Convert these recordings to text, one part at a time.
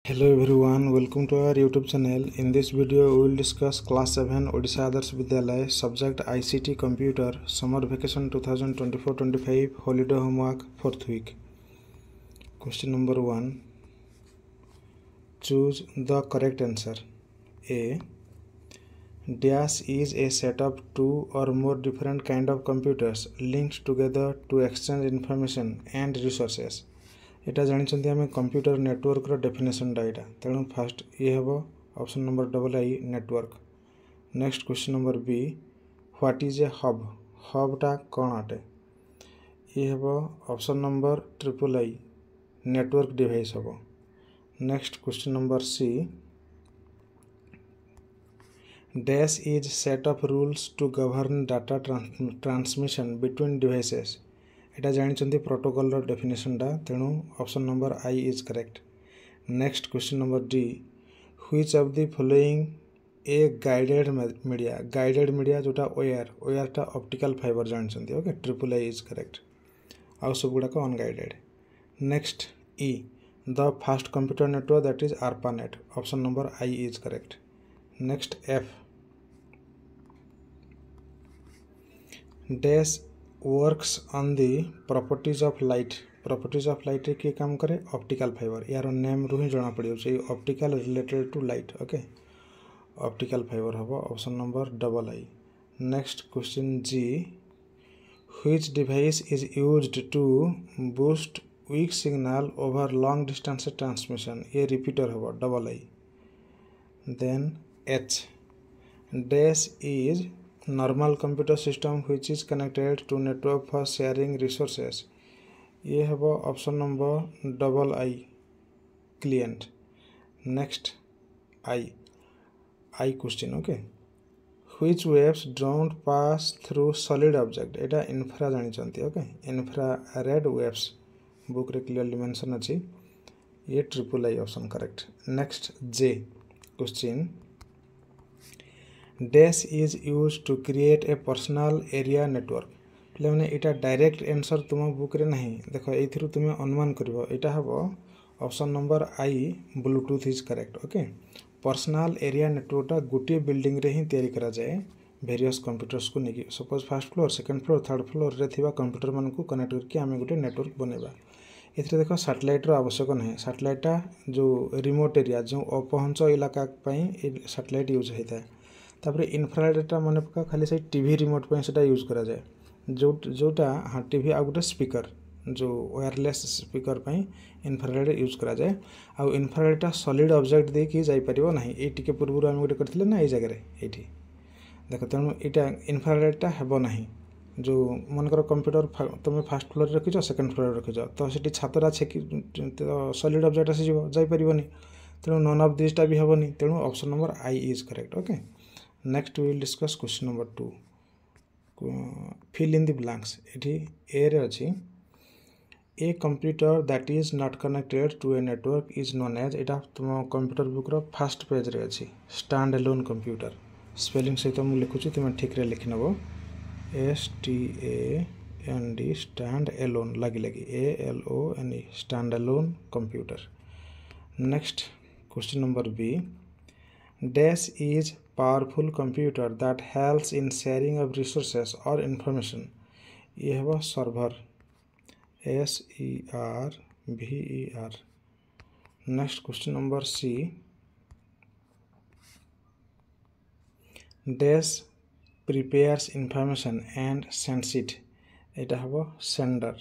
Hello everyone, welcome to our YouTube channel. In this video, we will discuss Class 7 Odisha Adarsh Vidyalaya subject ICT Computer Summer Vacation 2024-25 Holiday Homework 4th week. Question number 1. Choose the correct answer. A. Dash is a set of two or more different kind of computers linked together to exchange information and resources. एटा जानी आम computer network definition यहाँ तेणु first ये हम option number double I network. Next question number B what is a hub हबटा कौन अटे ये हम option number triple I network device हम। Next question number C dash is set of rules to govern data transmission between devices एटा जानी protocol definition तेणु option number I is correct. Next question number D which of the following a guided media जोटा ओयारटा optical fibre जानते okay triple I is correct आउ सब गुड़ाक unguided. Next E the first computer network that is ARPANET option number I is correct. Next F dash works on the properties of light किए काम करे optical fibre यार name रू ही जना पड़े optical related to light okay optical fibre हम option number double I. Next question G which device is used to boost weak signal over long distance transmission ये रिपीटर हम double I. Then H dash is normal computer system which is connected to network for sharing resources ये है option number double I client. Next I question okay which waves don't pass through solid object एटा infra जानी okay infrared waves book रे clearly mention अच्छी ये triple I option correct. Next J question dash is use to create a personal area network पे मैंने यहाँ direct answer तुम book रे नहीं देख ये तुम्हें अनुमान कर हम option number I Bluetooth is correct okay personal area नेटवर्कटा गोटे बिल्डिंग रे ही तैयारी करा जाए वेरियस कंप्यूटर्स को लेकिन suppose first floor second floor third floor रे थिबा कंप्यूटर मान को कनेक्ट करके आम गोटे नेटवर्क बनवा ये देख सैटेलाइट आवश्यक नहीं सैटेलाइटा जो रिमोट एरिया जो अपहंच इलाका सैटेलाइट यूज होता है तापर इन्फ्रारेडटा मन पका खाली से टीवी रिमोट पे सेटा यूज करा जाए जोटा हाँ टीवी आ गोटे स्पीकर जो वायरलेस स्पीकर पे इन्फ्रारेड यूज करा जाए आउ इन्फ्रारेडटा सॉलिड ऑब्जेक्ट दे कि जाई परिबो नहीं ए टिके पूर्व आम गोटे करथिले ना ए जगह रे देख तेणु यहाँ इन्फ्रारेडटा हेबो नहीं जो मनकर कंप्यूटर तुम फास्ट फ्लोर रखिच सेकेंड फ्लोर रखिच तो से छातरा छेकी तो सॉलिड ऑब्जेक्ट आसी जाई परिबोनी तेणु नन ऑफ दिसटा भी हेबोनी तेणु option number I is correct okay. Next we will discuss question number 2 fill in the blanks एठी ए रे अछि a computer that is not connected to a network is known as एटा तुम कंप्यूटर बुक रो फर्स्ट पेज रे अछि stand alone computer spelling सहित मु लिखुची तुम ठीक रे लिखि नबो STAND स्टैंड एलोन लगी ALONE stand alone computer. Next question number B dash is powerful computer that helps in sharing of resources or information ये है server SERVER। Next question number C dash prepares information and sends it एटा है sender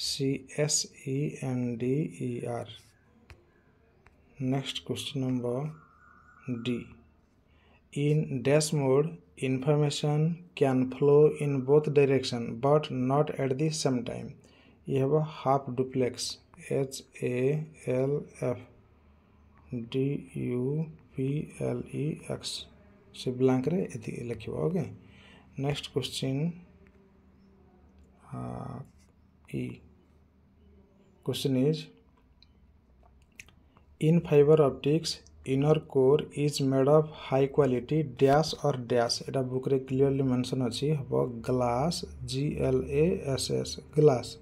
CSENDER। Next question number D in dash mode information can flow in both direction but not at the same time ये है half duplex HALFDUPLEX से blank रे लिख okay. Next question E question is in fibre optics inner core is made of high quality dash और dash एटा book रे clearly mention अच्छी हम glass GLASS glass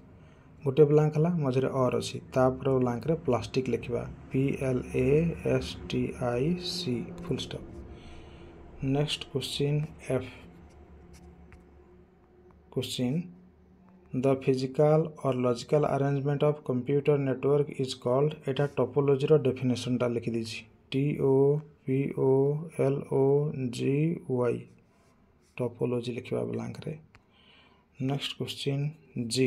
गोटे ब्लांक है मझे और अच्छी तापर ब्लांक रे प्लास्टिक लिखा PLASTIC full stop. Next question F question the physical और logical arrangement of computer network is called एटा टोपोलॉजी रो डेफिनेशन टा लिखि दीछि TOPOLOGY टोपोलॉजी लिखिबा ब्लैंक रे। Next question G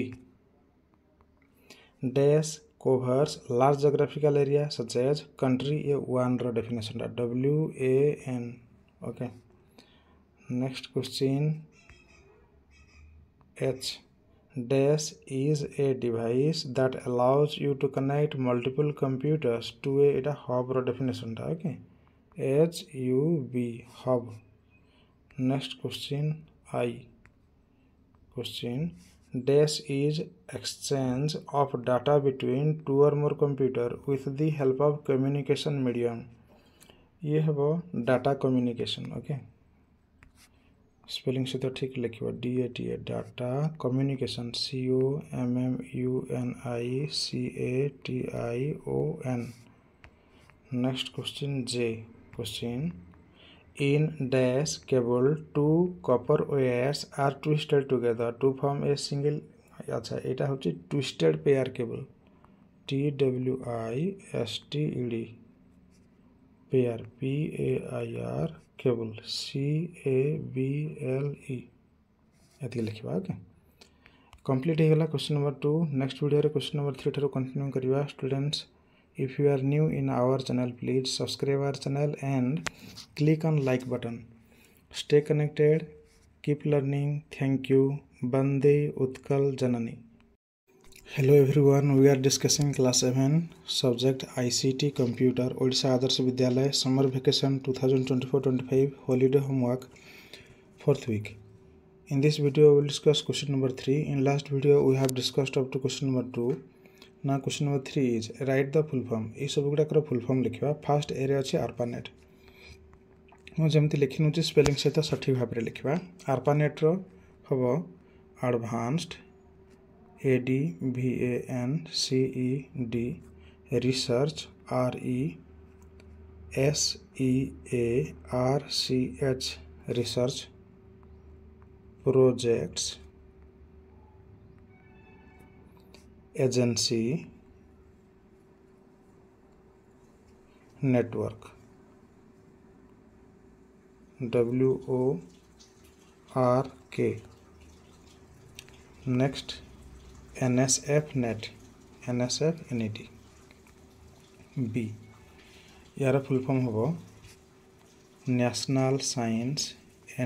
dash covers large geographical area such as country a वन रो डेफिनेशन टा WAN। Okay next question H dash is a device that allows you to connect multiple computers to a hub ro definition ta okay HUB hub। next question I question dash is exchange of data between two or more computer with the help of communication medium ये है data communication okay spelling सहित ठीक लिखिए DATA data communication COMMUNICATION। Next question J question in dash cable two copper wires are twisted together to form a single. अच्छा यहाँ हूँ twisted pair cable TWISTED pair PAIR cable CABLE ये लिखा okay complete हो गला question number 2। Next video रे question number 3 ठार continue करवा। Students if you are new in our channel please subscribe our channel and click on like button. Stay connected keep learning thank you वंदे उत्कल जननी। Hello everyone we are discussing class 7 subject ICT computer Odisha Adarsha Vidyalaya summer vacation 2024-25 holiday homework 4th week। In this video we will discuss question number 3। in last video we have discussed up to question number 2। now question number 3 is write the full form। ये सब गुड़ाकर full form लिखा। Fast ए रे अच्छे ARPANET मुझे लिखी नौ spelling सहित सठिक भाव में लिखा। ARPANET हम advanced ADVANCED research RESEARCH research projects agency network WORK। Next NSF net B यार फुल फॉर्म हम national science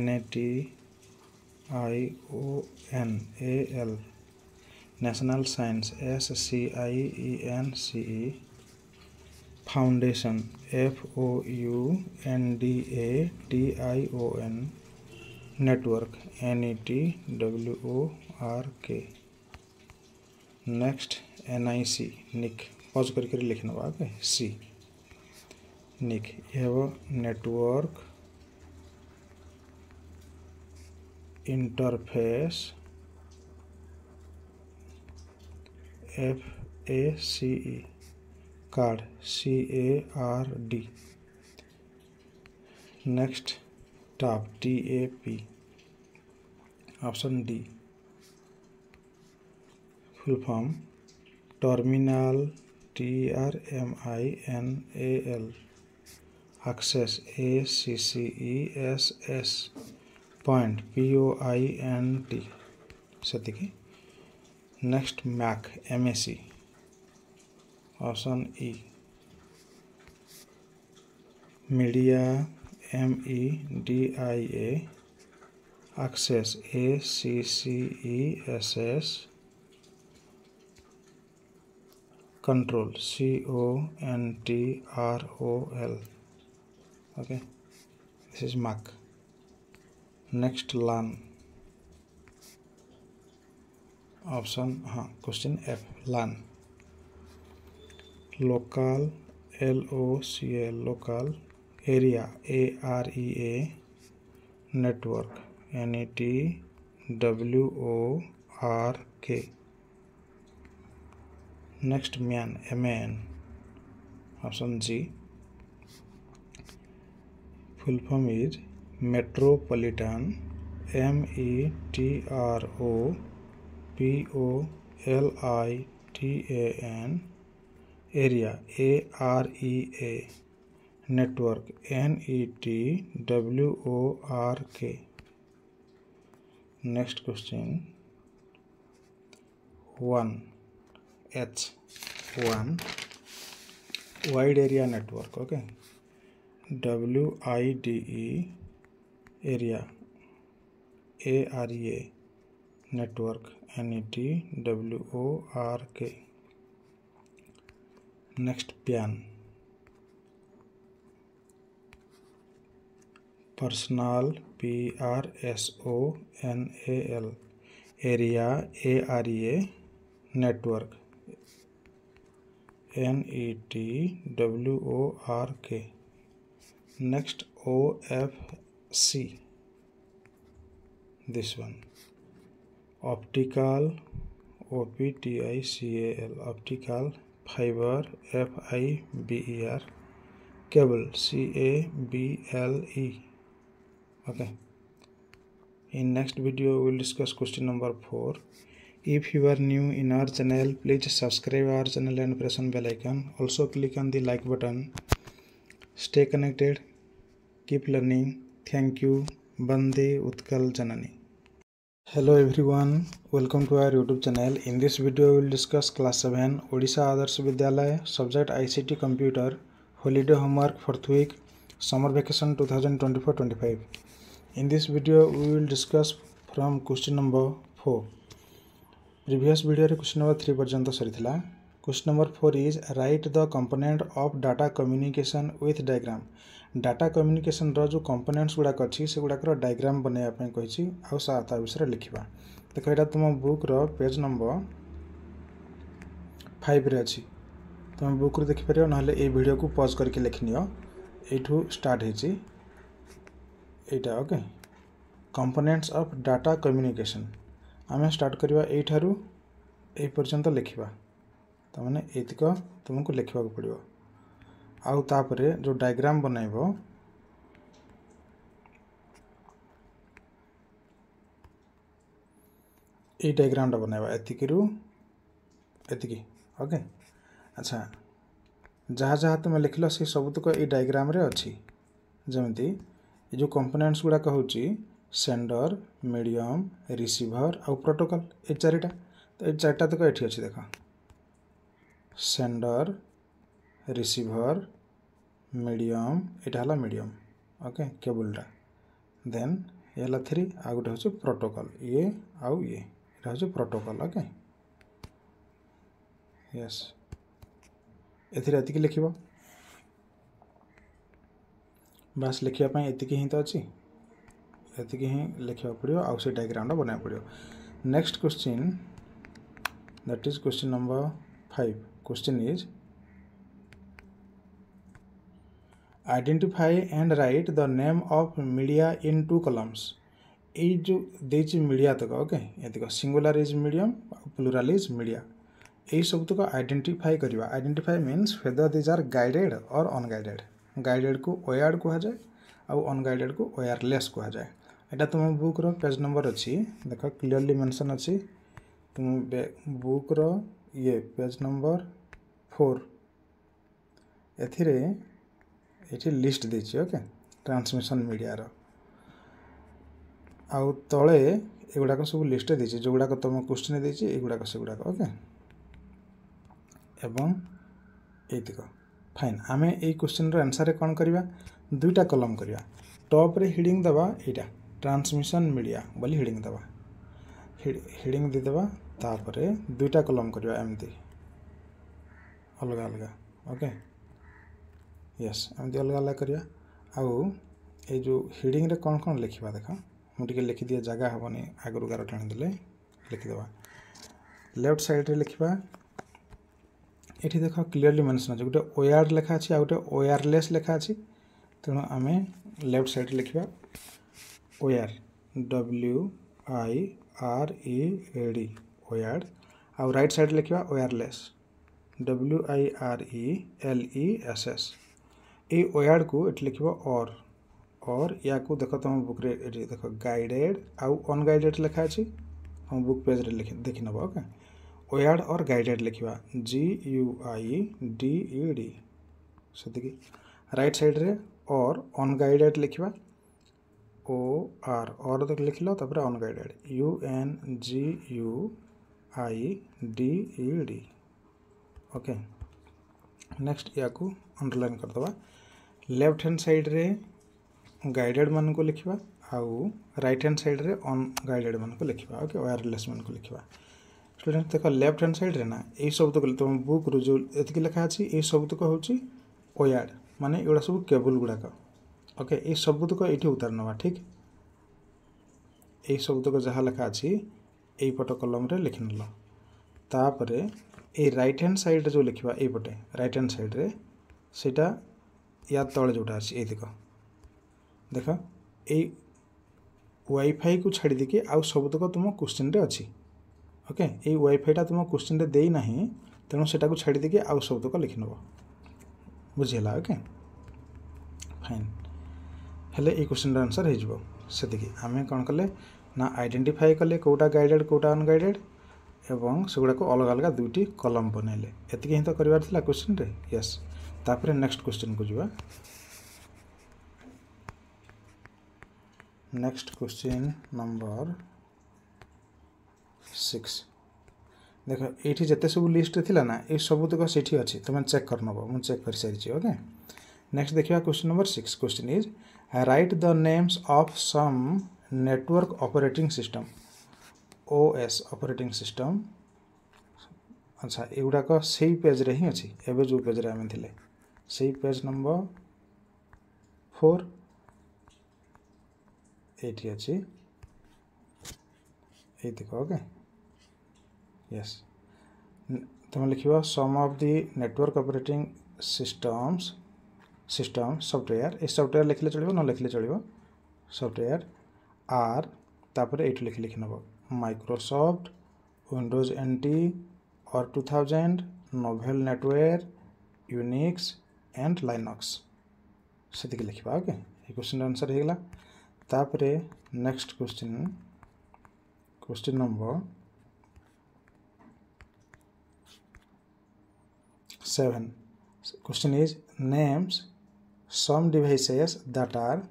NATIONAL national science SCIENCE foundation FOUNDATION network NETWORK। Next NIC निक पॉज करके लिखना ओके C निक यह network interface FACE card CARD। Next top TAP option D full form terminal TRMINAL access ACCESS point POINT से। Next Mac MAC option E media MEDIA access ACCESS control CONTROL okay this is MAC. Next LAN option question F LAN local LOCAL local area AREA network NETWORK। Next MAN, MAN. Option G. Full form is Metropolitan, Metropolitan area, AREA, network, NETWORK. Next question 1 H 1 wide area network. Okay, WIDE area, AREA network, NETWORK. Next PAN, personal, PRSONAL area, AREA network, NETWORK. Next OFC, this one, optical, OPTICAL, optical fiber, FIBER, cable, CABLE. Okay, in next video we will discuss question number 4. If you are new in our channel, please subscribe our channel and press on bell icon. Also click on the like button. Stay connected, keep learning. Thank you. Bande Utkal Janani. Hello everyone, welcome to our YouTube channel. In this video we will discuss class 7 Odisha Adarsh Vidyalaya, subject ICT Computer, holiday homework 4th week, summer vacation 2024-25. In this video we will discuss from question number 4. Previous video question number 3 पर्यंत सरीथिला. Question number 4 is write the component of data communication with diagram. Data communication रो जो components गुड़ाक अच्छी से गुड़ाकर diagram बनवाई कही आशा विषय लिखा. देख यहाँ तुम बुक रो पेज नंबर 5 रे अच्छी. तुम बुक रू देखिपार ना ये वीडियो को पॉज करके लिखनी यू स्टार्ट होती. Okay, components of data communication आम स्टार्ट करवा यू ये पर्यंत लिखा. तमाने एतिक तुमको लिखा पड़ो. आउ तापरे जो डायग्राम बनइबो ये डायग्राम बनइबा एतिक रु एतिक. ओके, अच्छा, जहाँ जहाँ तुम लिखल से सबुतक ये डायग्राम रे अच्छी. जमती ये जो कंपोनेंट्स गुड़ाक होची सेंडर, मीडियम, रिसीवर आउ प्रोटोकॉल, ये चारिटा. तो ये चारिटा तक ये अच्छी. देख सेंडर, रिसीवर, मीडियम, यहाँ है मीडियम. ओके, केबुलटा. देन ये 3 आ गोटे हूँ प्रोटोकॉल, ये आउ ये हूँ प्रोटोकॉल. ओके, यस, एति लिख बास लिखापी एतिक ही तो अच्छी. एतिक ही लिखा पड़ो आउ से डायग्राम बना पड़ो. Next question, that is question number 5. Question is identify and write the name of media in 2 columns. ये जो देची मीडिया तक. ओके, ये देख singular is medium, plural is media. यही सब तक आइडेंटिफाई करवा. Identify means whether these are guided और अनगाइडेड. गाइडेड को वायर्ड कह जाए आउ अनगाइडेड को वायरलेस कह जाए. यहाँ तुम बुक रो पेज नंबर अच्छी. देख क्लीयरली मेंशन अच्छी. तुम बुक रो ये पेज नंबर 4 एथिरे ये लिस्ट देछि. ओके, ट्रांसमिशन मीडिया रो आउ तले एगुड़ाक सब लिस्ट देछि जो गुड़ाक तुम क्वेश्चन देछि एगुड़ाक से गुड़ाक. ओके, एवं एतिक फाइन. आम ये क्वेश्चन रो आंसर कौन करवा, 2टा कॉलम करवा. टॉप रे हेडिंग दबा एटा ट्रांसमिशन मीडिया बोली हेडिंग दबा. हेडिंग दे दबा तापरे 2टा कॉलम करवा एमती अलग अलग. ओके, यस, एमती अलग अलग करवा. आउ ये जो हेडिंग रे कौन कौन लिखा देख मुझे लिखि दिए. जगह हेनी आगु गार टाणीदे लिखिदेवा. लेफ्ट साइड रे लिखा. ये देख क्लीयरली मेंशन अच्छे. गोटे वायर्ड लेखा अच्छी आ गए वायरलेस लेखा अच्छी. तेणु आम लेफ्ट साइड लिखा वायर, WIRED वायर्ड. आउ राइट साइड लिखा वायरलेस, WIRELESS ये ओयार्ड को ये लिख और या को देख तुम बुक रे देख गाइडेड आउ अनगाइडेड लिखा अच्छी हम बुक पेज रे देखी नब ओके ओयार्ड और गाइडेड लिखा GUIDED से राइट साइड रे और अनगाइडेड लिखा और देख लिख लो तापर अनगाइडेड UNGUIDED ओके नेक्स्ट या को अंडरलाइन कर दवा लेफ्ट हैंड साइड रे गाइडेड मान को लिखा आउ राइट हैंड साइड रे अनगाइडेड मान को लिखा ओके वायरलेस मान को लिखा स्टूडेंट देख लेफ्ट हैंड साइड रे ना ये शब्द को तुम बुक रू जो एति लिखा अच्छी ये शब्द को होची ओयार्ड माने एगुड़ा सब केबल गुड़ाक ओके ये शब्द को ये उतार नवा ठीक ये शब्द को जहाँ लिखा अच्छी यही पट कलम रे लिखि नेल तापर ये राइट हैंड साइड जो लिखा ये पटे राइट हैंड साइड रे सेटा या तले जोटा अच्छी ये देख ये वाईफाई को छाड़ी देकी आउ शब्द को तुम क्वेश्चन रे अच्छी ओके ये वाईफाईटा तुम क्वेश्चन रे देई नाही तेणु सेटा को छाड़ी देकी आउ शब्द को लिखि नब बुझीला ओके फाइन हेले ये क्वेश्चन आंसर हो आम कौन कले ना आइडेंटिफाई कले कौटा गाइडेड कौटा अनगाइडेड एवं सेगुड़ा को अलग अलग दुईटी कलम बनइले एति हिं तो करिवार थिला क्वेश्चन रे यस तापर नेक्स्ट क्वेश्चन को जीवा नेक्स्ट क्वेश्चन नंबर 6 देख ये जिते सब लिस्ट थिला ना ये सब तक से अच्छी तुम चेक कर नब मुझे चेक कर सारी ओके नेक्स्ट देखिए question number 6 question is write the names of some network operating system OS operating system अच्छा एगुड़ाक से पेज रे ही अच्छी एवं जो पेज रे आम थे से पेज नंबर 4 ये अच्छी ये देख ओके यस तुम लिख some of the network operating system software ये सॉफ्टवेयर लिखले चलो न लिखले चलो सॉफ्टवेयर आर तापर ये लिख नब माइक्रोसॉफ्ट विंडोज NT और 2000 Novell NetWare Unix and Linux से लिखा ओके ये क्वेश्चन आंसर होगा तापर next question number 7 question is names some devices that are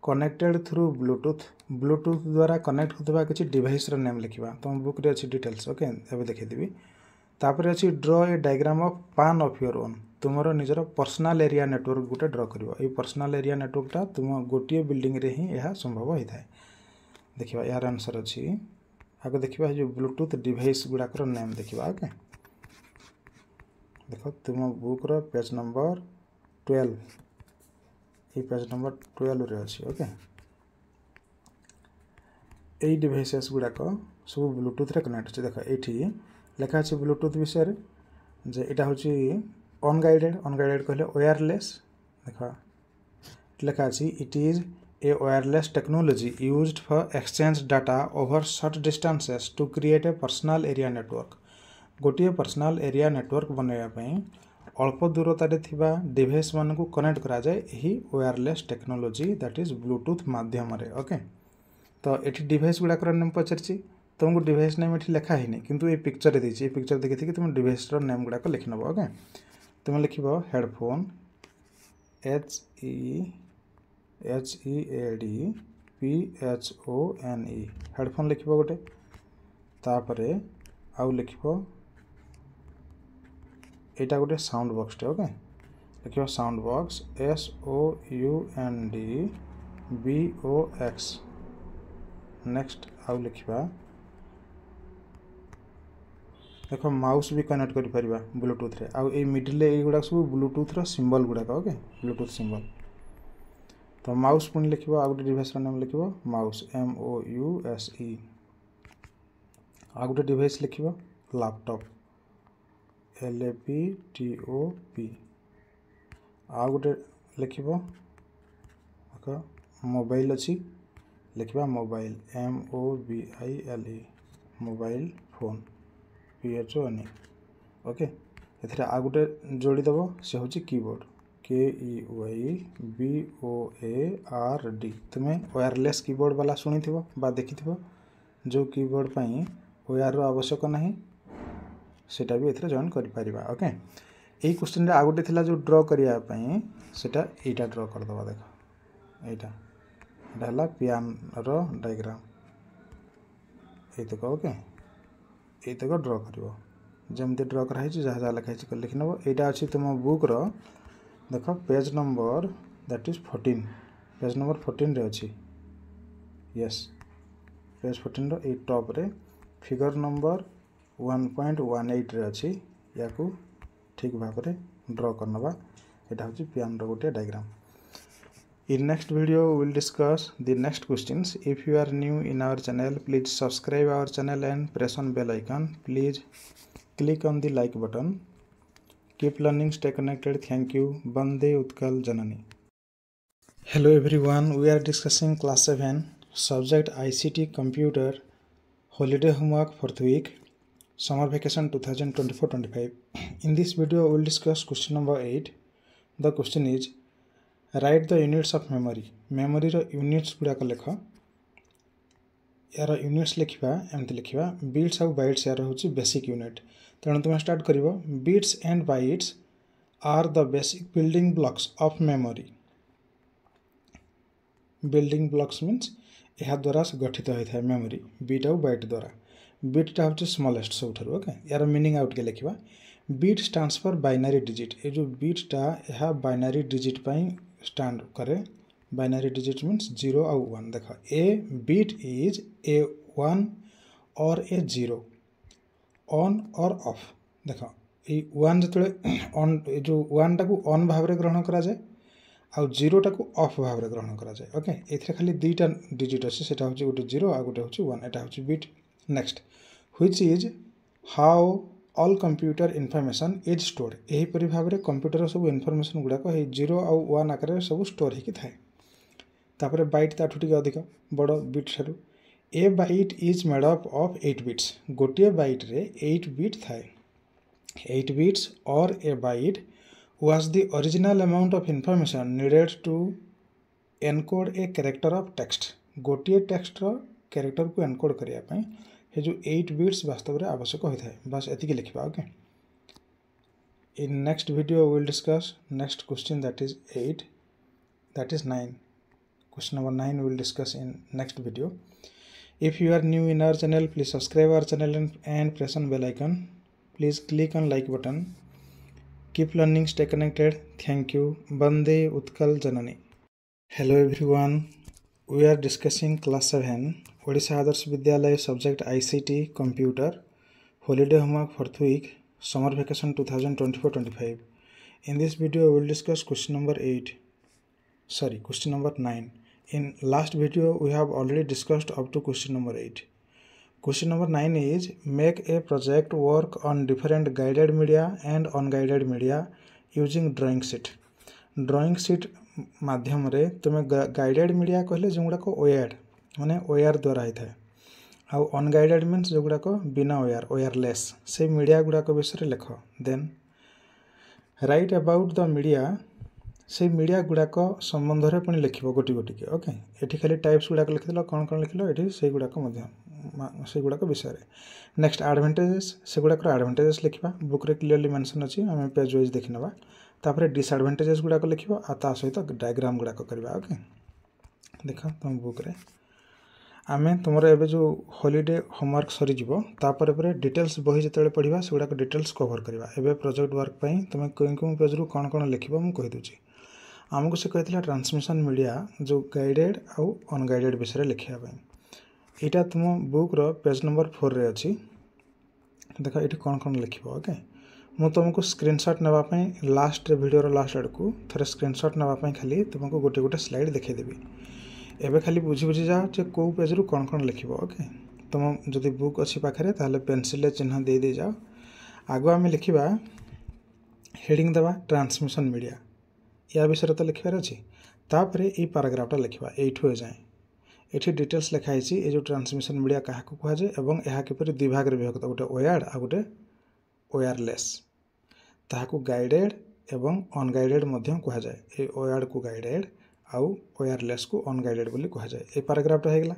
connected through Bluetooth द्वारा कनेक्ट होता किसी डिवाइस रो नेम लिखा तुम बुक रे अच्छी डिटेल्स ओके एवं देखी तापर अच्छी ड्र ए डायग्राम ऑफ पान ऑफ योर ओन तुमर निजर पर्सनल एरिया नेटवर्क गोटे ड्र कर पर्सनल एरिया नेटवर्कटा तुम गोटे बिल्डिंग रे ही यह संभव होता है देखा यार आंसर अच्छी आगे देखा जो ब्लूटूथ डिवाइस गुड़ाक नेम देखा ओके देख तुम बुक रो पेज नंबर 12 ये पेज नंबर 12 रे अच्छी ओके ये डिवाइसेस गुड़ाक सब ब्लूटूथ रे कनेक्ट अच्छे देख ये लिखा अच्छे ब्लूटूथ विषय जे यहाँ हूँ अनगाइडेड कहले वायरलेस देख लिखा अच्छी it is a wireless technology used for exchange data over short distances to create a personal area network गोटे पर्सनल एरिया नेटवर्क बनवाई अल्प दूरतार डिवाइस मान को कनेक्ट करा जाए यही wireless technology that is Bluetooth माध्यम ओके तो ये डिवाइस गुड़ाक नेम पचारि तुमको डिवाइस नेम ये लिखा है किंतु ये पिक्चर देती पिक्चर देखी तुम डिवाइस नेम गुड़ाक लिख नब ओके तुम लिख हेडफोन HEADPHONE हेडफोन लिख गोटे तापर आउ लिख यहाँ गोटे साउंड बॉक्स टे ओके लिख साउंड बॉक्स SOUNDBOX नेक्स्ट आउ लिखा देख माउस भी कनेक्ट कर पारिबा ब्लूटूथ रे आउ ए मिडिल ए गुडा सब ब्लूटूथ रो सिंबल गुडा ओके ब्लूटूथ सिंबल तो माउस पुणी लिख आउ गोटे डिवाइस नाम लिख माउस MOUSE आउ गोटे डिवाइस लिख लैपटॉप LAPTOP आउ गोटे लिख मोबाइल अच्छी लिखा mobile MOBILE mobile phone PHONE okay एथिरे आ गुटे जोड़ी दबो से होची कीबोर्ड KEYBOARD तुमे वायरलेस कीबोर्ड वाला सुनी थिबो बा देखि थिबो जो कीबोर्ड पई वायर रो आवश्यक नाही सेटा भी एथिरे जॉइन करि परिबा ओके एई क्वेश्चन रे आ गुटे थिला जो ड्रा करिया पई सेटा एटा ड्रा कर दबा देखो एटा हला पियानो रो डायग्राम एतको ओके एतको ड्रा करिवो जमते ड्रा कराई जहाँ जहाँ लिखाई लिखि नब यहाँ अच्छी तुम बुक रो देख page number that is 14 page number 14 रे अच्छी यस पेज 14 रो ए टॉप रे फिगर नंबर 1.18 रे अच्छी या को ठीक भाव रे ड्रा करनबा एटा होची पियानो रो गोटे diagram In next video we will discuss the next questions. If you are new in our channel, please subscribe our channel and press on bell icon. Please click on the like button. Keep learning, stay connected. Thank you. Bande Utkal Janani. Hello everyone. We are discussing class 7 subject ICT computer holiday homework for the week summer vacation 2024-25. In this video we will discuss question number 8. The question is write the units of memory रो units गुड़ाक लेख यार units लिखा एमती लिखा bits और bytes यार होची बेसिक यूनिट तेणु तुम स्टार्ट करिवो bits and bytes are the basic building blocks of memory building blocks means यह द्वारा गठित होता है मेमोरी बिट और बाइट द्वारा बिटा हूँ स्मॉलेस्ट सब ओके यार मीनिंग आउट के लिखा bit stands for binary digit ये जो बिटा यह बाइनरी डिजिट पाई स्टैंड करे बाइनरी डिजिट मीन्स 0 और 1 देख ए बिट इज ए 1 और ए 0 ऑन और ऑफ देख ये 1 जो ऑन जो 1 टाक ऑन भाव में ग्रहण करा जाए आ 0 टाक ऑफ भाव में ग्रहण करा जाए ओके एथरे खाली दुईटा डिजिट अच्छे सेटा होची गोटे 0 आ गोटे होची 1 एटा होची bit next which is how all computer information is store यहीपरि भाव में कंप्यूटर सब इनफॉरमेशन गुड़ाक 0 और 1 आकार सब स्टोर होकर थाए तापर बाइट ताठू टी अधिक बड़ बिट ठारू a byte is made up of 8 bits गोटे बाइट रे 8 बिट थाए 8 बिट्स और a byte was the original amount of information needed to encode a character of text गोटे टेक्स्ट रो कैरेक्टर को एनकोड करिया पई ये जो 8 बिट्स वास्तव में आवश्यक होता है बस एति लिखा okay in next video will discuss next question that is 9 question number 9 will discuss in next video if you are new in our channel please subscribe our channel and press on bell icon please click on like button keep learning stay connected thank you बंदे उत्कल जननी hello everyone we are discussing class 7 Odisha Adarsha Vidyalaya subject ICT computer holiday homework for the week summer vacation 2024-25. In this video we will discuss question number 9. In last video we have already discussed up to question number 8. Question number 9 is make a project work on different guided media and unguided media using drawing sheet. Drawing sheet माध्यम रे तुम guided media कहले जो गुड़ाक ओयार माने ओयार द्वारा होता है आउ अनगाइडेड मीन्स जो गुड़ाक बिना ओयार ओयारलेस से मीडिया गुड़ाक विषय लिख then write about the media से मीडिया गुड़ाक संबंध में पुणी लिख गोटी गोटी के ओके ये खाली टाइप्स गुड़ाक लिखिल कौन कौन लिखिल ये से गुड़ाक से गुड़ाक विषय नेक्स्ट एडवांटेजेस से गुड़ाक एडवांटेजेस लिखा बुक रे क्लियरली मेंशन अच्छी आम पेज वाइज देखी ना तापर डिसएडवांटेजेस गुड़ाक लिख सहित डायग्राम गुड़ाक करवा ओके देख तुम बुक रे आमे तुमर एबे जो हॉलिडे होमवर्क सरी जीवो तापर एबे डिटेल्स बही जतले पढ़िबा से गुड़ाक डिटेल्स कवर करवा एबे प्रोजेक्ट वर्क पई तुम कोन पेज रु कोन कोन लिखिबो मु कहि दोची आमको से कहथिला ट्रांसमिशन मीडिया जो गाइडेड आउ अनगाइडेड विषय लिखिया पई एटा तुम बुक रो पेज नंबर 4 रे अछि देखो एठी कोन कोन लिखिबो ओके मु तुमको स्क्रीनशॉट नेबा पई लास्ट वीडियो रो लास्ट आड़ को थरे स्क्रीनशॉट नेबा पई खाली तुमको गोटे गोटे स्लाइड देखे देबी एबे खाली बुझी बुझी जा जे को पेज रु कोन कोन लिखिबो ओके तुम जदि बुक अछि पाखरे ताले पेंसिल ले चिन्ह दे दे जाओ आगो आमे लिखिबा हेडिंग दबा ट्रांसमिशन मीडिया या विषय तो लिखबार अछि तापरे ई पैराग्राफटा लिखबा एठो जाय एठी डिटेल्स लिखा आइछि ए जो ट्रांसमिशन मीडिया काहा को कहा जाय एवं एहा किपरि दुई भाग रे विभक्त गोटे ओयार्ड आ गोटे ओयरलेस ताहाकू गाइडेड एवं अनगाइडेड मध्य कहा जाए। ए वायर्ड को गाइडेड आउ वायरलेस को अनगाइडेड बोली कहा जाए। ए पैराग्राफटा हो गला।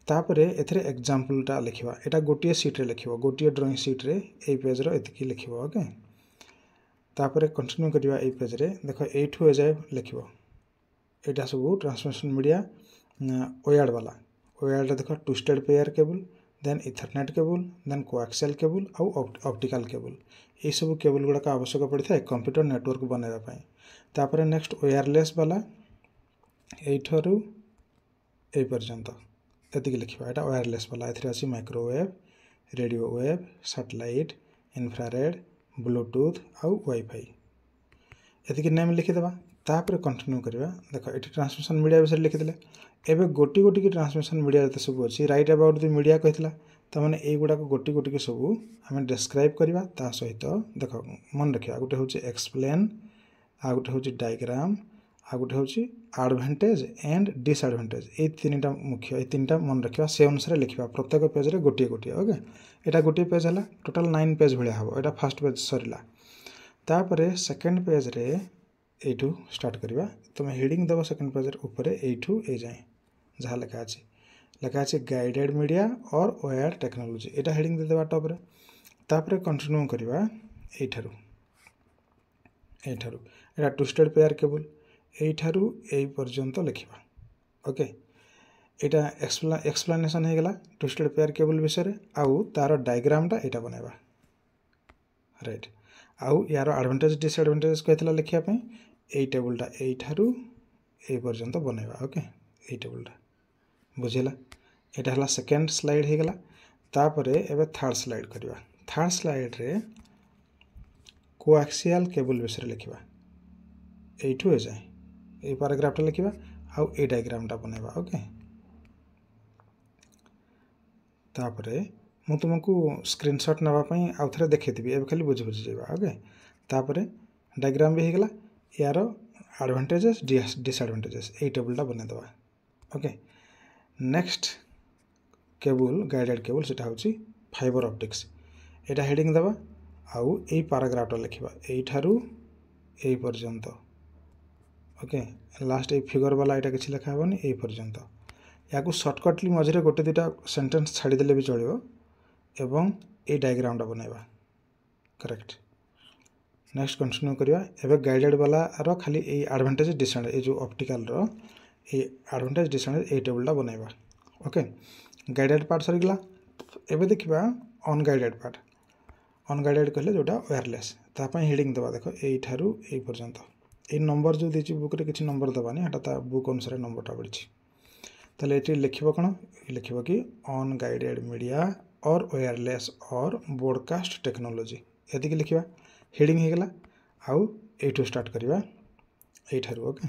तापरे एथरे एग्जांपलटा लिखिबा। एटा गोटिए सीट रे लिखिबो, गोटिए ड्राइंग सीट रे ए पेज रो एतिकी लिखिबो। ओके, तापरे कंटिन्यू करिबा। ए पेज रे देखो एठू ए जाय लिखिबो। एटा सब ट्रांसमिशन मीडिया वायर्ड वाला। वायर्ड देखो twisted pair cable, then ethernet cable, then coaxial cable आउ ऑप्टिकल केबल। ये सब केबल गुड़ा का आवश्यक पड़ता है कंप्यूटर नेटवर्क बनैबा पई। तापरे नेक्स्ट वायरलेस वाला एठरू ए पर्यंत एतिकी लिखिबा। एटा वायरलेस वाला। एथरे अछि microwave, radio wave, satellite, infrared, Bluetooth आउ वाईफाई। एतिकी नेम लिखिदेबा। तापरे कंटिन्यू करिबा। देखो एठी ट्रांसमिशन मीडिया विषय लिखिदेले। एबे गोटी गोटी की ट्रांसमिशन मीडिया जते सब अछि राइट अबाउट द मीडिया कहितला। त माने ए गुडा को गोटी गोटी के सब हमें डिस्क्राइब करिबा। ता सहित देखो मन रखिया गोटे होछि एक्सप्लेन, आ गोटे होछि डायग्राम, आ गोटे होछि एडवांटेज एंड डिसएडवांटेज। ए तीनटा मुख्य, ए तीनटा मन रखिबा। से अनुसार लिखिबा प्रत्येक पेज रे गोटी गोटी। ओके, एटा गोटी पेज हला। टोटल 9 पेज भलिया हबो। एटा फर्स्ट पेज सरिला। तापरे सेकंड पेज रे एठू स्टार्ट करिबा। तुम हेडिंग दबो सेकंड पेज रे ऊपर एठू ए जाय जहाँ लिखा अछि गाइडेड मीडिया और वायर टेक्नोलॉजी। एटा हेडिंग दे देबा टॉप रे। तापरे कंटिन्यू करिबा। एठारू एटा ट्विस्टेड पेयर केबल। एठारू ए पर्यंत लिखिबा। ओके, एटा एक्सप्लेनेशन हे गेला ट्विस्टेड पेयर केबल विषय रे। आउ तार डायग्रामटा एटा बनाइबा। राइट, आउ यार एडवांटेज डिसएडवांटेज कहतला लिखिया पई ए टेबलटा एठारू ए पर्यंत बनाइबा। ओके, ए टेबलटा बुझिला। एटा हला सेकंड स्लाइड हे गेला। तापरे एबे थर्ड स्लाइड करिबा। थर्ड स्लाइड रे कोएक्सियल केबल विषय लिखिबा। एठू ए जाय ए पैराग्राफटा लिखिबा आउ ए डायग्रामटा बनाइबा। ओके, तापरे मु तुमको स्क्रीनशॉट नबा पई आउ थरे देखैतिबी। एबे खाली बुझि जाइबा। ओके, तापरे डायग्राम भी हे गेला। यार एडवांटेजेस डिसएडवांटेजेस ए टेबलटा बना दबा। Okay, next cable guided cable सेटा होछि फाइबर ऑप्टिक्स। एटा हेडिंग दबा आउ ए पैराग्राफटा लिखिबा एठारू ए पर्यंत। ओके, लास्ट ए फिगर वाला एटा किछि लिखा हबनी ए पर्यंत। याकू शॉर्टकटली मझरे गोटे दुटा सेंटेंस छाड़ी देले भी चलिबो एवं ए डायग्रामटा बनाइबा। करेक्ट। नेक्स्ट कंटिन्यू करिया। एबे गाइडेड वाला रो खाली ए एडवांटेज डिसएडवांटेज ए जो ऑप्टिकल रो ए एडवांटेज डिसएडवांटेज ए टेबलटा बनाइबा। ओके, गाइडेड पार्ट सरी गला। एबे देखिबा अनगाइडेड पार्ट। अनगाइडेड कहले जोटा वायरलेस। ता पई हेडिंग दबा। देखो एठारू ए पर्यंत। ए नंबर जो देछि बुक रे किछि नंबर दबानी। हटा ता बुक अनुसार नंबरटा पड़छि। ताले एटी लिखिबो कोन लिखिबो कि अनगाइडेड मीडिया और वायरलेस और ब्रॉडकास्ट टेक्नोलॉजी। एतिके लिखिबा। हेडिंग हे गेला। आउ एठू स्टार्ट करिबा एठारू। ओके,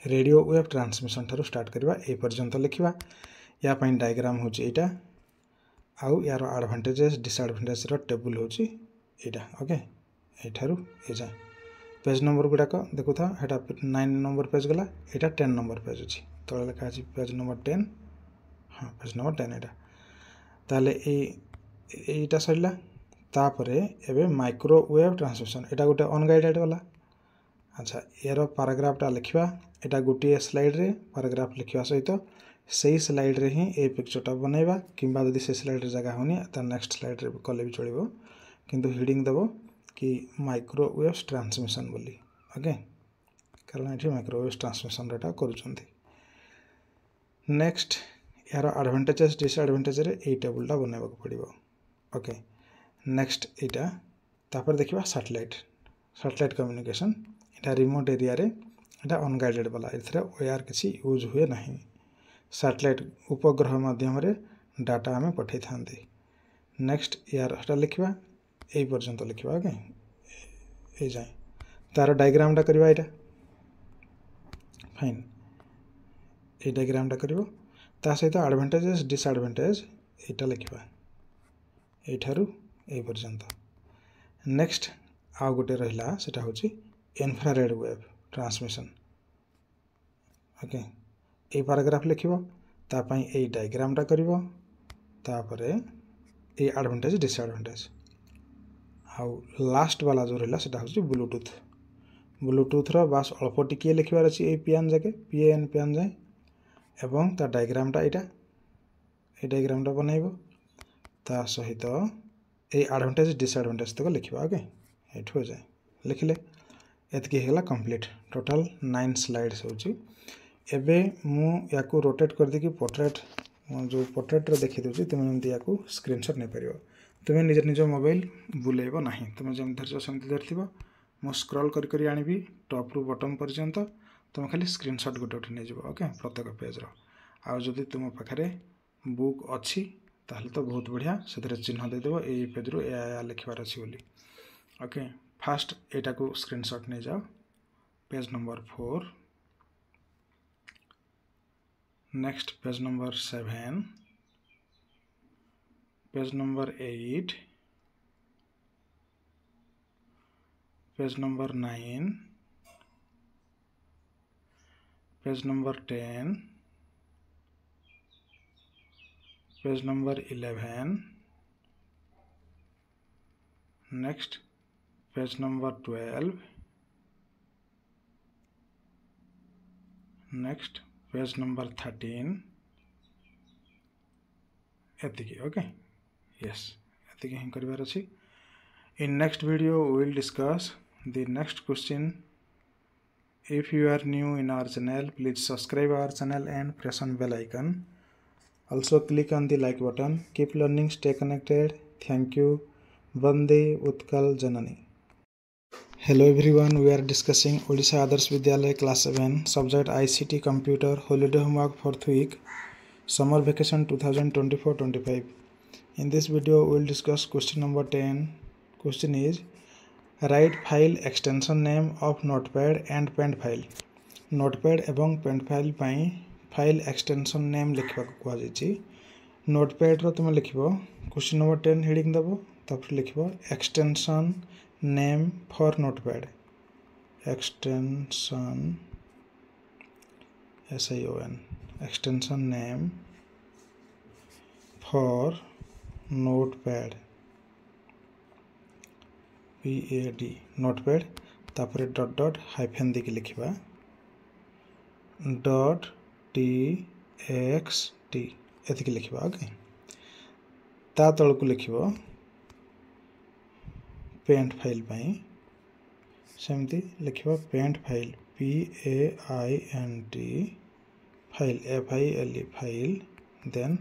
रेडियो वेव ट्रांसमिशन ठारू स्टार्ट करिबा ए पर्यंत लिखिबा। या पई डायग्राम होछि एटा आउ यार एडवांटेजेस डिसएडवांटेज रो टेबल होछि एटा। ओके, एठारू ए जा पेज नंबर गुडा को देखु था। हेटा 9 नंबर पेज गला। एटा 10 नंबर पेज अछि। तळे लिखा अछि पेज नंबर 10। हां, पेज नंबर 10 एटा। ताले एटा सरिला। तापरे एबे माइक्रोवेव ट्रांसमिशन एटा गोटे अनगाइडेड वाला। अच्छा, यार पैराग्राफटा लिखिबा। एटा गोटे स्लाइड रे पैराग्राफ लिखिबा सहित सेही स्लाइड रे ही ए पिक्चरटा बनाइबा। किंबा यदि से स्लाइड रे जगह होनी त नेक्स्ट स्लाइड रे कले भी चलिबो। किंतु हेडिंग दबो कि माइक्रोवेव ट्रांसमिशन बोली। ओके, कारण एठी माइक्रोवेव ट्रांसमिशन रेटा करूछंती। नेक्स्ट यार एडवांटेजेस डिसएडवांटेज रे ए टेबलटा बनाइबा को पड़िबो। ओके, नेक्स्ट एटा। तापर देखिबा सैटेलाइट कम्युनिकेशन। एटा रिमोट एरिया रे एटा अनगाइडेड वाला। एथरे वायर किछि यूज हुए नाही। सैटेलाइट उपग्रह माध्यम रे डाटा हमें पठै थांती। नेक्स्ट यार हटा लिखिबा ए पर्यंत लिखिबा। ओके, ए जाय तार डायग्रामटा करिबा। एटा फाइन ए डायग्रामटा करिवो। ता सहित एडवांटेजेस डिसएडवांटेज एटा लिखिबा एठारू ए पर्यंत। नेक्स्ट आ गोटे रहिला सेटा होछि इंफ्रारेड वेव ट्रांसमिशन। ओके, ए पैराग्राफ लिखिबो। ता पई ए डायग्रामटा करिवो। तापरे ए एडवांटेज डिसएडवांटेज आउ लास्ट वाला जो रहा सेटा हूँ ब्लूटूथ ब्लूटूथ बास अल्प टिके लिखबार अच्छी ये पियान जाके PAN पियान जाए एवं ता डायग्रामटा ये डायग्रामटा बनइब ता सहित ये एडवांटेज डिसएडवांटेज तक लिखा ओके ये हो जाए लिखले एतकी होगा कंप्लीट टोटल 9 स्लाइड्स होची एबे मु याकू रोटेट कर देकी पोर्ट्रेट जो पोर्ट्रेट देखी दूची तुम एमती याकू स्क्रीनशॉट नहीं पारिबो तुम निज निज मोबाइल बुलेइबो नाही तुम जम धरछ सेमती धरथिबो मु स्क्रॉल करी करी आनिबी टॉप रु बॉटम पर्यंत तुम खाली स्क्रीनशॉट गोटे गोटे नहीं जीवो ओके प्रत्येक पेज रो आ जदी तुम पाखरे बुक अच्छी ताहले तो बहुत बढ़िया से चिन्ह देदेव ये पेज रु या लिखबार अच्छी बोली ओके फास्ट एटा को स्क्रीनशॉट नहीं जाओ page number 4 next page number 7 page number 8 page number 9 page number 10 page number 11 next page number 12 next page number 13 एतिकी ओके यस एतिकी ही करिवार अछि in next video we will discuss the next question. If you are new in our channel, please subscribe our channel and press on bell icon. Also click on the like button. Keep learning, stay connected. Thank you. Vande Utkal Janani. Hello everyone, we are discussing Odisha Adarsh Vidyalaya class 7 subject ICT computer holiday homework for week summer vacation 2024-25. In this video we will discuss question number 10. Question is write file extension name of notepad and pen file. Notepad एवं pen file पाई file extension name लिखा को आजी notepad रो तुम लिखिबो question number 10 heading दबो तापर लिखिबो extension name for notepad extension SION extension name for notepad PAD notepad तापर dot dot hyphen देके लिखिबा डॉट TXT एतिके लिखिबा ओके ता तळकु लिखिबो पेंट फाइल पाई सेमती लिखिबा paint file PAINT file FILE file then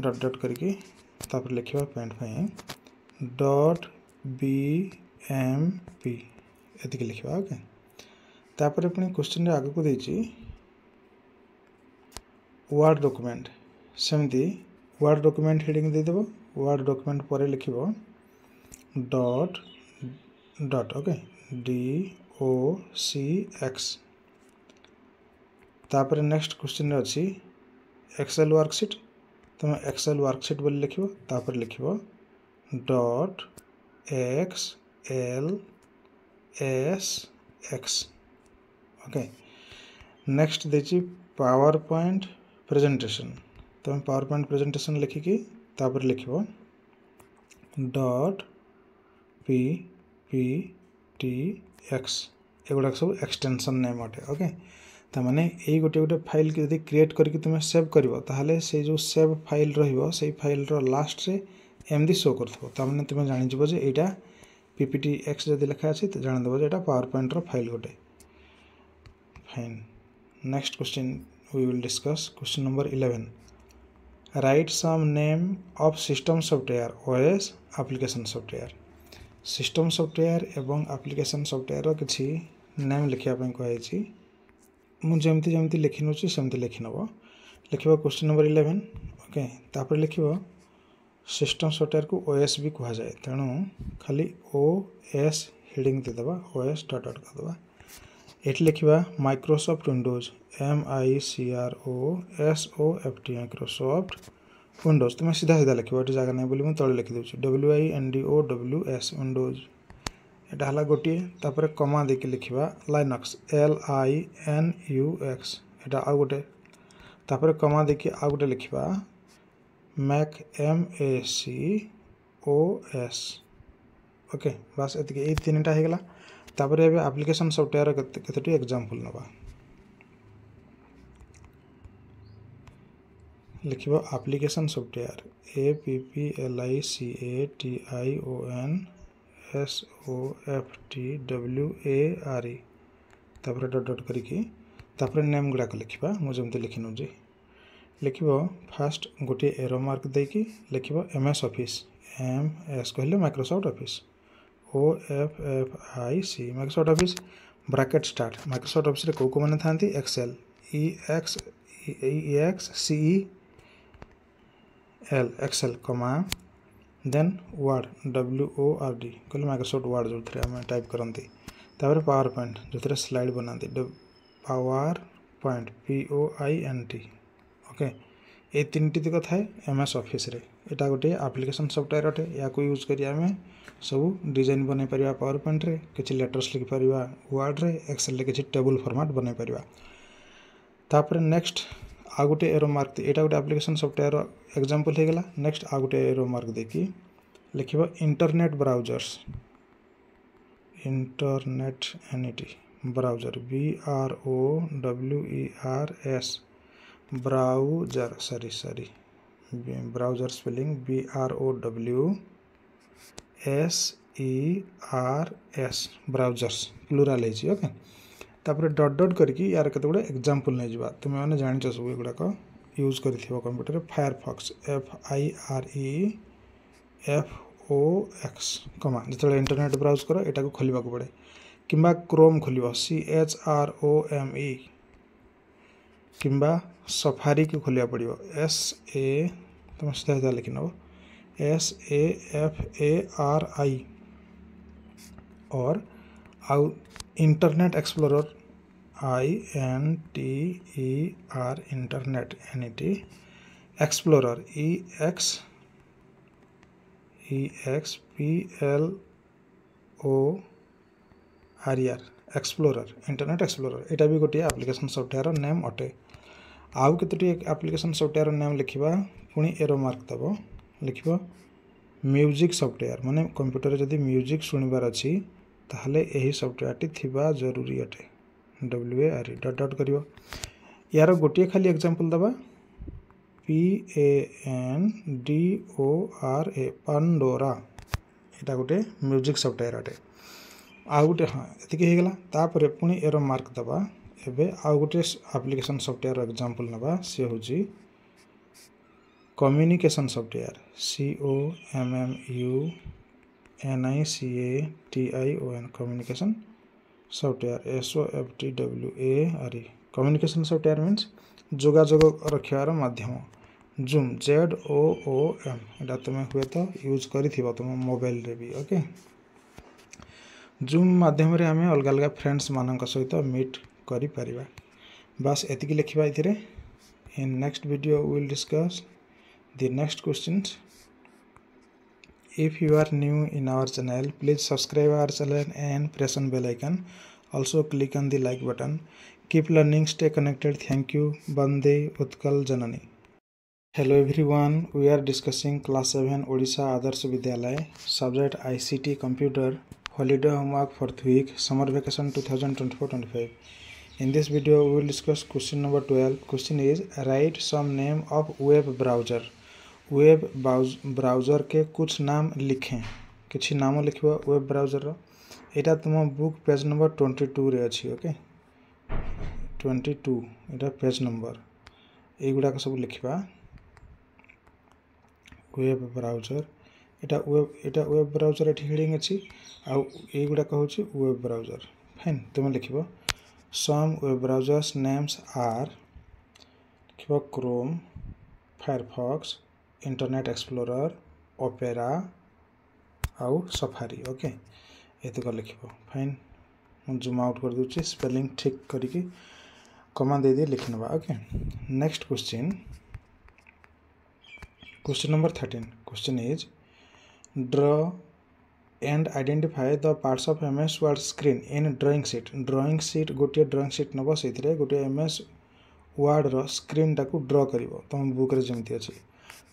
dot dot करके तापर लिखिबा पेंट फाइल डॉट BMP एतिके लिखिबा ओके तापर अपने क्वेश्चन रे आगु को देछि वर्ड डॉक्यूमेंट सेमती वर्ड डॉक्यूमेंट हेडिंग दे देबो वर्ड डॉक्यूमेंट पर लिखिबो डॉट डॉट ओके DOCX तापर नेक्स्ट क्वेश्चन अच्छी एक्सेल वर्कशीट तुम एक्सेल वर्कशीट बोली लिखिबो तापर लिखिबो डॉट XLSX ओके नेक्स्ट देछि पावर पॉइंट प्रेजेंटेशन तुम पावर पॉइंट प्रेजेंटेशन लिखिकी तापर लिखिबो डॉट PPTX एगुड़ा सब एक्सटेंशन नेम अटे ओके तामाने यही गोटे गोटे फाइल के यदि क्रिएट करके तुम सेव करिवो ताहले से जो सेव फाइल रहिबो से फाइल रो लास्ट रे एमदी शो करथबो तामाने तुम जानि जबो जे एटा PPTX जदि लिखा अछि त जानि देबो जे एटा पावर पॉइंट रो फाइल गोटे fine next question we will discuss question number 11 right some name of system software OS application software system software एवं एप्लिकेशन सॉफ्टवेयर किसी नेम लिखापी कहुई मुझे जमती लिखी नौ सेमती लिखी नब लिख क्वेश्चन नंबर 11 ओके तापर लिख सिस्टम सॉफ्टवेयर को OS भी कह जाए तेणु खाली OS हेडिंग देदेबा OS डॉट डॉट करदेबा ये लिखा Microsoft Windows MICROSOFT Microsoft Windows तुम सीधा सीधा लिख जगह नहीं बोली तले लिखिदे WINDOWS विंडोज यहाँ है गोटे तापर कमा देके लिखा लाइनक्स LINUX यहाँ आउ गोटे तापर कमा देके आउ गोटे लिखा मैक MAC OS ओके बस एतिके ए तीनटा हे गला तापर एबे एप्लिकेशन सॉफ्टवेयर केतोटी एग्जांपल नबा लिखिबो एप्लिकेशन सॉफ्टवेयर APPLICATIONSOFTWARE तापर डॉट डॉट करके तापर नेम गुडा लिखिबा मु जमते लिखि नउजी लिखिबो फास्ट गोटे एरो मार्क देकी लिखिबो MS ऑफिस MS कहले Microsoft Office OFFIC Microsoft Office bracket start Microsoft Office रे को माने थांती Excel EXCEL Excel comma then Word WORD कहले माइक्रोसॉफ्ट वर्ड जो थे हम टाइप करंती तापर पावर पॉइंट जो थे स्लाइड बनाती पावर पॉइंट POINT ओके ये तीनटी तक थाए MS ऑफिस रे एटा गोटे एप्लिकेशन सॉफ्टवेयर अटे या को यूज करी आमे सब डिजाइन बनै परिबा पावर पॉइंट रे किछि लेटर्स लिखि परिबा वर्ड रे एक्सेल रे किछि टेबल फॉर्मेट बनै परिबा तापर नेक्स्ट आ गोटे एरो मार्क एटा गोटे एप्लिकेशन सॉफ्टवेयर एग्जांपल हे गेला नेक्स्ट आ गोटे एरो मार्क देकी लिखिबो internet browsers internet browser BROWERS browser sorry browser spelling BROWSERS browsers plural है ओके तापर डॉट डॉट करके यार केते गुडे एग्जांपल नै जिबा तुम माने जानि छ सब एगुडा को यूज करथिबो कंप्यूटर रे फायरफॉक्स FIREFOX कमा जतले इंटरनेट ब्राउज करो एटा को खोलिबा को पड़े किंबा क्रोम खोलिबो CHROME किंबा सफारी को खोलिया पड़िबो SA तुम सीधा लिखि नबो SAFARI और आउ internet explorer INTER internet explorer EXPLORER explorer internet explorer एटा भी गोटे एप्लिकेशन सॉफ्टवेयर नेम अटे आउ केतोटी एप्लिकेशन सॉफ्टवेयर नेम लिखिबा पुनी एरो मार्क दबो लिखिबो म्यूजिक सॉफ्टवेयर माने कंप्यूटर जदी म्यूजिक सुनिबार अछि ताहले एही सॉफ्टवेयर टी थिबा जरूरी अटे WARE डॉट डॉट करियो यार गोटे खाली एग्जांपल दबा PANDORA पांडोरा एटा गोटे म्यूजिक सॉफ्टवेयर अटे आ गोटे हाँ एतिके हे गेला तापर पुनी एरो मार्क दबा एबे आ गोटे एप्लिकेशन सॉफ्टवेयर एग्जांपल नबा से होजी communication software COMMUNICATION communication software SOFTWARE communication software means जोगाजोग रखियार माध्यम जूम ZOOM एटा तुम हुए तो यूज करिथिबो तुम मोबाइल रे भी ओके जूम माध्यम रे हमें अलग अलग फ्रेंड्स मानक सहित मीट करि परिबा बस एतिकी लिखिबा इथिरे in next video we will discuss the next questions. If you are new in our channel, please subscribe our channel and press on bell icon. Also click on the like button. Keep learning, stay connected. Thank you. Bande Utkal Janani. Hello everyone, we are discussing class 7 Odisha Adarsh Vidyalaya subject ICT computer holiday homework 4th week summer vacation 2024-25. In this video we will discuss question number 12. Question is write some name of web browser. Web browser के कुछ नाम लिखें किछि नाम लिखिबो web browser रो एटा तुम book page number 22 रे अछि okay 22 एटा page number एगुडा को सब लिखिबा वेब ब्राउजर एटा वेब ब्राउजर एठी हेडिंग अछि आ एगुडा को होछि वेब ब्राउजर फाइन तुम लिखिबो some web browsers names are लिखिबो Chrome Firefox Internet Explorer Opera आउ सफारी ओके एतक लिखिबो फाइन मु जूम आउट कर दूची स्पेलिंग ठीक करिकी कमा दे दे लिखनबा okay next question number 13 question is draw and identify the parts of MS Word screen in drawing sheet गोटे ड्राइंग शीट नबो सेथिरे गोटे MS Word रो स्क्रीन टाको ड्रॉ करिवो तुम बुक रे जेमति अछि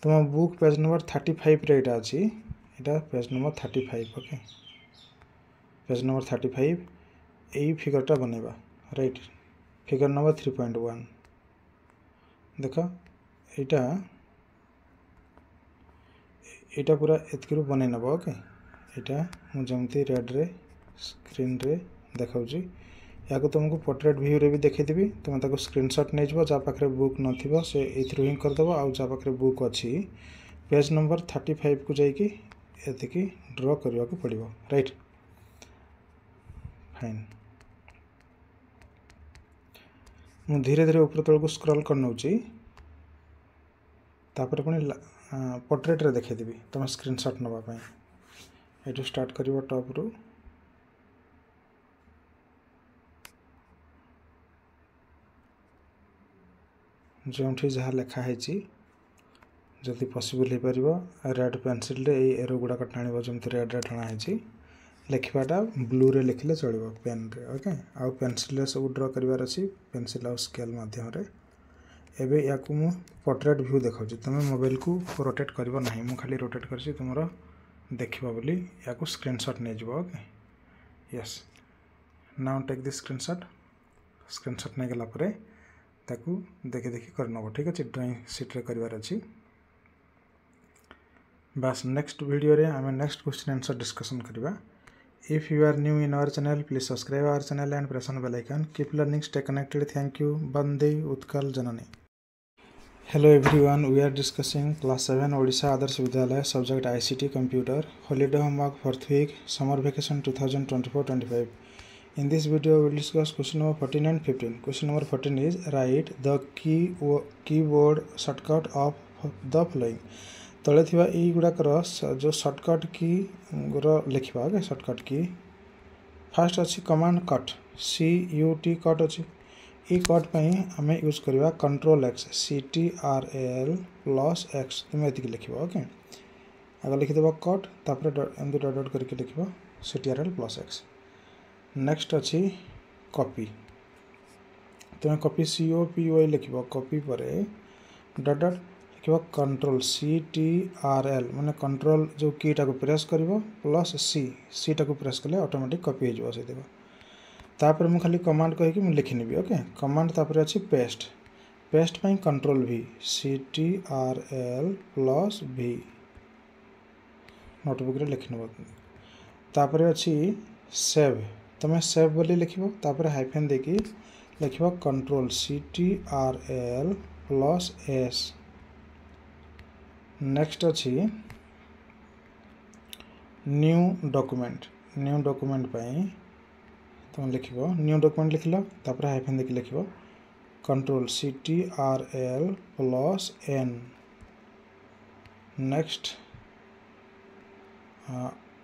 तुम बुक पेज नंबर 35 रे एटा अछि एटा page number 35 okay page number 35 यही फिगरटा बनैबा राइट फिगर नंबर 3.1 देख यहाँ पूरा एतक बन नब ओके यहाँ मुझे रेड रे स्क्रीन रे देखा या तुमको पोर्ट्रेट व्यू रे भी देखी तुम ताको स्क्रीनशॉट नहीं जा जहाँ पाखे बुक नथिबो से एथरू ही करदेव आउ जहाँ पाखे बुक अच्छी पेज नंबर 35 को जाइकी एतिकी ड्रॉ करने को पड़ो राइट फाइन मु धीरे धीरे ऊपर तल को स्क्रॉल कर नौची तापर पुणी पोर्ट्रेट रे देखदेवी तुम स्क्रीनशॉट नवापाई ये स्टार्ट कर टॉप रू जो जहाँ लिखाई जदि पॉसिबल हो पार रेड पेनसिल रे एरो गुड़ाक टाण जमी रेड रे टाणाई लिखवाटा ब्लू रे लिखले चलो पेन रे ओके आउ पेनसिल सब ड्रॉ करार अच्छी पेनसिल आउ स्केल मध्यम एबे या मु पोर्ट्रेट व्यू देखा तुम मोबाइल को रोटेट कर ना मु खाली रोटेट कर तुम देखा बोली या स्क्रीनशॉट नहीं जाओ okay yes now take this screenshot नहीं गला ताकू देखी देखी कर नब ठीक अच्छे ड्राइंग सीट रे करार अच्छी बस नेक्स्ट वीडियो रे आम नेक्स्ट क्वेश्चन आंसर डिस्कशन करवा if you are new in our channel please subscribe our channel and press on bell icon keep learning stay connected thank you वंदे उत्कल जननी hello everyone we are discussing class 7 Odisha Adarsha Vidyalaya subject ICT computer holiday homework 4th week समर vacation 2024-25 In this video, we will discuss question number 14 and 15. Question number 14 is write the keyboard shortcut of the following. तले थिबा ई गुडाकर जो shortcut की लिखा okay shortcut की fast अच्छी command cut CUT cut अच्छी ई cut पई हमें यूज करवा Ctrl+X CTRL+X तुम एतिक लिखा ओके आगे लिखिदेव कट तापर एमती डॉट डॉट करके लिखा CTRL+X नेक्स्ट अच्छी कॉपी तुम्हें कॉपी COPY लिख कॉपी पर डॉट डॉट लिख कंट्रोल CTRL माने कंट्रोल जो कीटा को प्रेस कर प्लस सी टाक प्रेस कले ऑटोमेटिक कॉपी हो से तापर मु खाली कमांड कहीकि मु लिखिनेबी ओके कमांड तापर अच्छी पेस्ट पाई कंट्रोल V CTRL+V नोटबुक रे लिखिनेब तापर अच्छी सेव तुम्हें सेव बोली लिख तापर हाइफेन देकी लिख कंट्रोल CTRL+S नेक्स्ट अच्छी न्यू डॉक्यूमेंट पाई तुम लिख न्यू डॉक्यूमेंट लिख लो तापर हाइफेन देकी लिख control CTRL+N next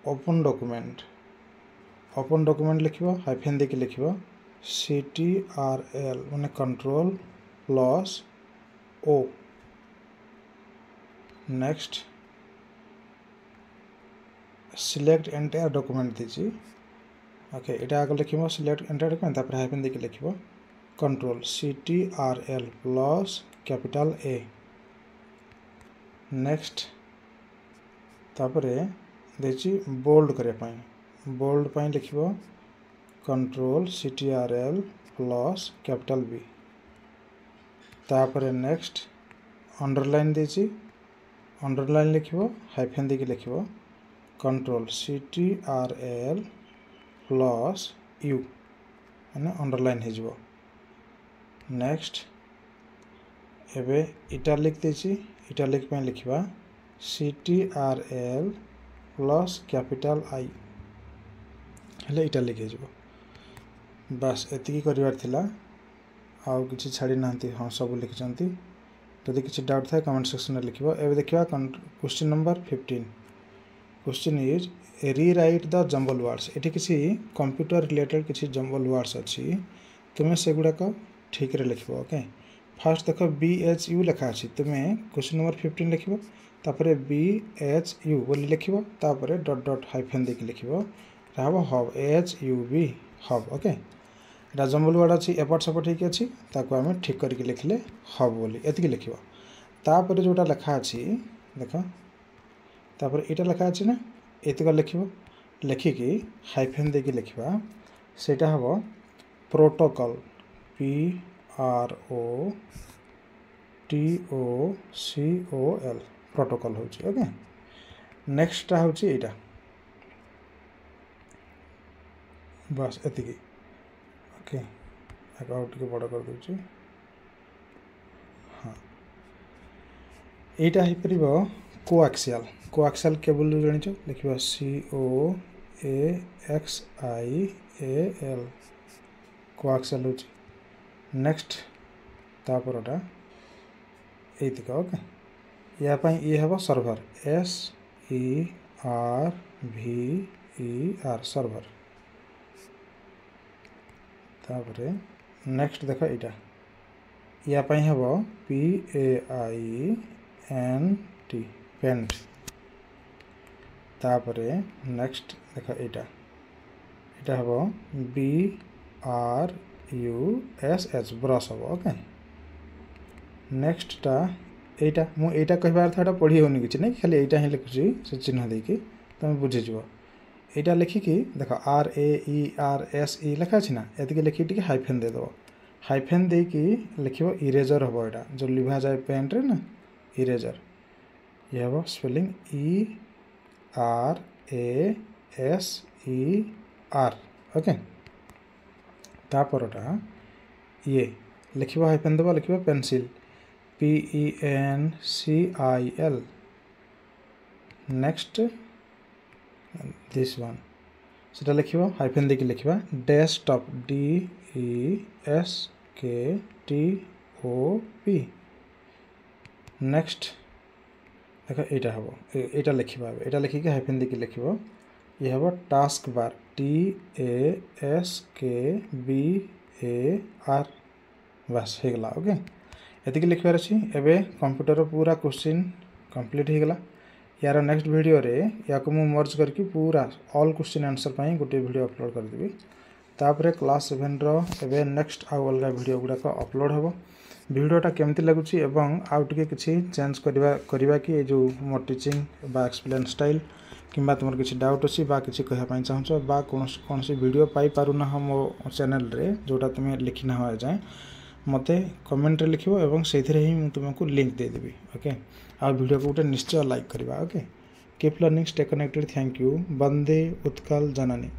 open document लिख हाइफेन देकी लिख CTRL माने Ctrl+O next select entire document दीजिए ओके इटा आगे लिख सिलेक्ट एंटायर डॉक्यूमेंट तापर हाइफेन देकी लिख कंट्रोल CTRL+A नेक्स्ट तापर देची बोल्ड करने बोल्ड पाई लिख कंट्रोल CTRL+B तापर नेक्स्ट अंडरलाइन देची अंडरलाइन लिख हाइफेन देकी लिख कंट्रोल CTRL+U माने अंडरलाइन हो नेक्स्ट एबे इटालिक देची इटालिक पाई लिखवा CTRL+I हेले इटालिक हो बस एतिकी करिवार थिला आउ किछि छाड़ी नांती हाँ सब लिखिचंती जदि किछि डाउट थाए कमेंट सेक्शन में लिखिबो एबे देखिबा question number 15 question is rewrite the jumble words एठी किछि कंप्यूटर रिलेटेड किछि जंबल वर्ड्स अछि तुमे से गुडा को ठीक रे लिखिबो ओके फास्ट देखो BHU लिखा अछि तुमे क्वेश्चन नंबर 15 लिखिबो तापरे BHU बोली लिखिबो तापरे dot dot hyphen देकी लिखिबो राबो hub HUB hub okay एटा जंबल वर्ड अछि एपट सपट हेकी अछि ताको हमें ठीक करके लिखले हब बोली एतिकी लिखिबो तापरे जोटा लिखा अछि देखो तापरे एटा लिखा अछि ना एतिका लिखिबो लिखिकी हाइफेन देकी लिखा सेटा हम प्रोटोकॉल PROTOCOL प्रोटोकॉल होची ओके। नेक्स्ट होची एटा बस एतिकी ओके अकाउंट के बड़ कर दूची। हाँ एटा ही परिबो कोआक्सियल केबल जानिछ लिखिबा COAXIAL कोआक्सियल होची। नेक्स्ट तापरटा एतिका ओके या पई ये हबो सर्वर SERVER सर्वर। तापरे नेक्स्ट देखो एटा या पई हबो PAINT पेंट। तापरे नेक्स्ट देखो एटा हबो BRUSH ब्रश हबो ओके। नेक्स्ट टा एटा मु एटा कहबार था पढ़ी होनी किछि नै खाली एटा ही लिखुछि से चिन्ह देकी तुम बुझि जबो। एटा लिखिकी देखो RAERSE लिखा अछि ना एतिके लिखि टिके हाइफेन दे दो। हाइफेन देकी लिखिबो इरेजर हबो एटा जो लिभा जाय पेन रे ना इरेजर। ये हबो स्पेलिंग ERASER ओके। तापरटा ये लिखिबो हाइफेन देबो लिखिबो pencil PENCIL। Next this one सेटा लिखिबो हाइफेन देकी लिखिबा डेस्कटॉप DESKTOP। नेक्स्ट देखो एटा हबो एटा लिखिबा एटा लिखिके हाइफेन देकी लिखिबो ये हबो टास्क बार TASKBAR बस हो गला ओके। एतिके लिखबार अछि। एबे कंप्यूटर पूरा क्वेश्चन कंप्लीट हो गला। यार नेक्स्ट वीडियो रे या को मु मर्ज करके पूरा ऑल क्वेश्चन आंसर पई गोटे वीडियो अपलोड कर देबी। तापरे क्लास 7 रो एबे नेक्स्ट आ अलगा वीडियो गुडा को अपलोड होबो। वीडियोटा केमती लागुची एवं आउ टिके किछि चेंज करबा कि जो मो टीचिंग बा एक्सप्लेन स्टाइल किंबा तुमर किछि डाउट अछि बा किछि कहया पई चाहछो बा कोनसी वीडियो पाई पारुना हम चैनल रे जोटा तुमे लिखिना हो जाय मते कमेंट रे लिखिबो एवं सेथिरे ही मु तुमको लिंक दे देबी ओके। आ वीडियो को निश्चय लाइक करबा okay. Keep learning stay connected thank you. वंदे उत्कल जननी।